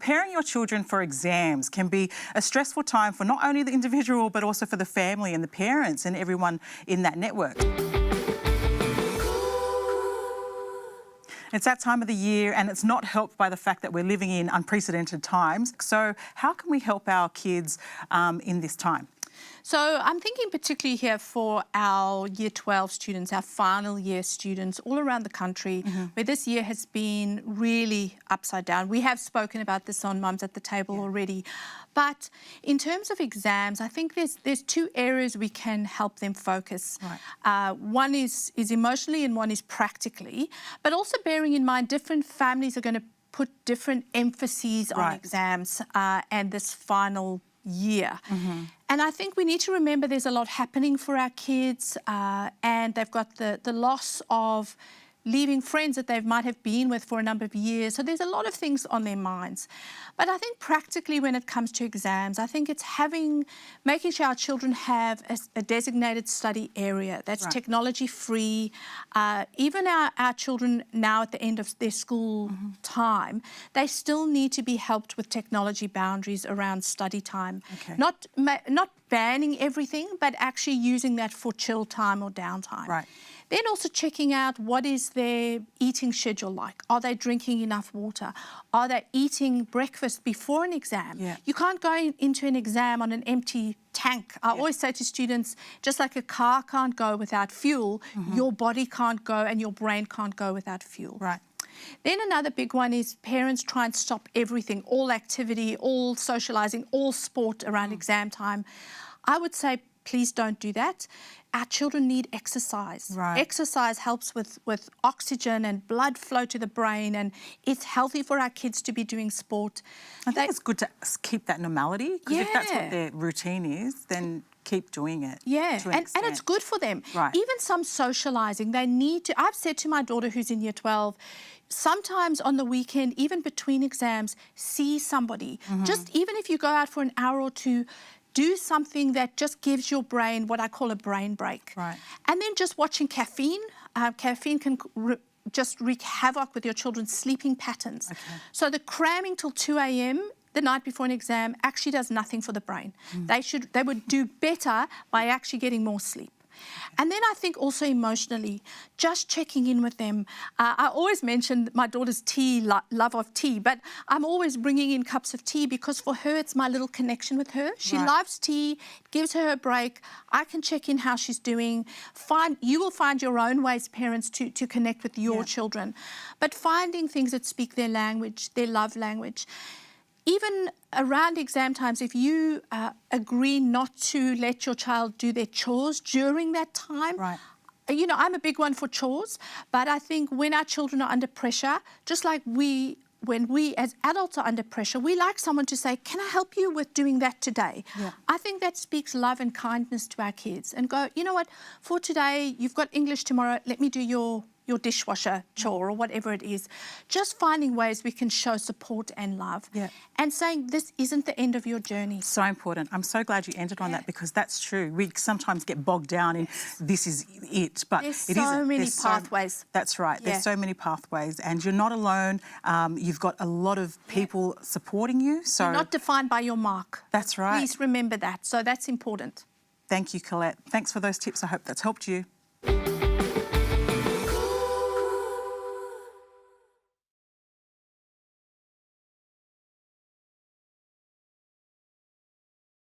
preparing your children for exams can be a stressful time for not only the individual but also for the family and the parents and everyone in that network. It's that time of the year and it's not helped by the fact that we're living in unprecedented times. So how can we help our kids in this time? So I'm thinking particularly here for our Year 12 students, our final year students all around the country, where this year has been really upside down. We have spoken about this on Mums at the Table already. But in terms of exams, I think there's two areas we can help them focus. Right. One is emotionally and one is practically, but also bearing in mind different families are going to put different emphases on exams and this final year. And I think we need to remember there's a lot happening for our kids and they've got the loss of leaving friends that they might have been with for a number of years. So there's a lot of things on their minds. But I think practically when it comes to exams, I think it's making sure our children have a designated study area that's technology free. Even our children now at the end of their school time, they still need to be helped with technology boundaries around study time. Okay. Not banning everything, but actually using that for chill time or downtime. Right. Then also checking out what is their eating schedule like. Are they drinking enough water? Are they eating breakfast before an exam? Yeah. You can't go into an exam on an empty tank. I always say to students, just like a car can't go without fuel, your body can't go and your brain can't go without fuel. Right. Then another big one is parents try and stop everything, all activity, all socialising, all sport around exam time. I would say, please don't do that. Our children need exercise. Right. Exercise helps with oxygen and blood flow to the brain, and it's healthy for our kids to be doing sport. I think it's good to keep that normality, because if that's what their routine is, then keep doing it. Yeah, and it's good for them. Right. Even some socialising, they need to. I've said to my daughter who's in Year 12, sometimes on the weekend, even between exams, see somebody. Just even if you go out for an hour or two, do something that just gives your brain what I call a brain break. Right. And then just watching caffeine. Caffeine can just wreak havoc with your children's sleeping patterns. Okay. So the cramming till 2 a.m. the night before an exam actually does nothing for the brain. They would do better by actually getting more sleep. And then I think also emotionally, just checking in with them. I always mention my daughter's love of tea, but I'm always bringing in cups of tea because for her, it's my little connection with her. She loves tea, it gives her a break. I can check in how she's doing. You will find your own ways, parents, to connect with your children. But finding things that speak their language, their love language. Even around exam times, if you agree not to let your child do their chores during that time, you know, I'm a big one for chores, but I think when our children are under pressure, just like when we as adults are under pressure, we like someone to say, can I help you with doing that today? Yeah. I think that speaks love and kindness to our kids and go, you know what, for today, you've got English tomorrow, let me do your dishwasher chore or whatever it is. Just finding ways we can show support and love and saying this isn't the end of your journey. So important. I'm so glad you ended on that, because that's true. We sometimes get bogged down in this is it, but there's so many pathways. That's right. There's so many pathways and you're not alone. You've got a lot of people supporting you. So you're not defined by your mark. That's right. Please remember that. So that's important. Thank you, Collett. Thanks for those tips. I hope that's helped you.